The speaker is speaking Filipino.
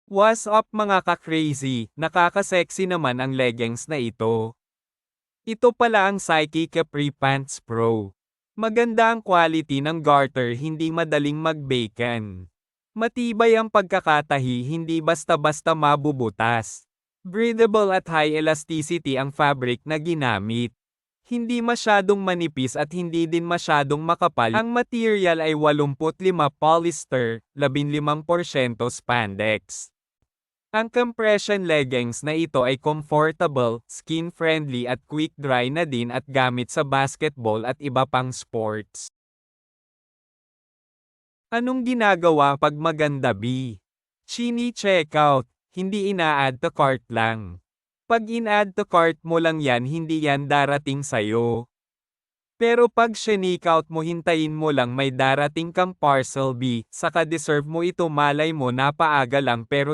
What's up mga ka-crazy, nakaka-sexy naman ang leggings na ito. Ito pala ang Psyche Capri Pants Pro. Maganda ang quality ng garter, hindi madaling mag-bacon. Matibay ang pagkakatahi, hindi basta-basta mabubutas. Breathable at high elasticity ang fabric na ginamit. Hindi masyadong manipis at hindi din masyadong makapal. Ang material ay 85% polyester, 15% spandex. Ang compression leggings na ito ay comfortable, skin-friendly at quick-dry na din at gamit sa basketball at iba pang sports. Anong ginagawa pag maganda B? Chini-checkout, hindi ina-add to cart lang. Pag in-add to cart mo lang yan, hindi yan darating sa'yo. Pero pag sineak-out mo, hintayin mo lang may darating kang parcel B, saka deserve mo ito, malay mo napaaga lang pero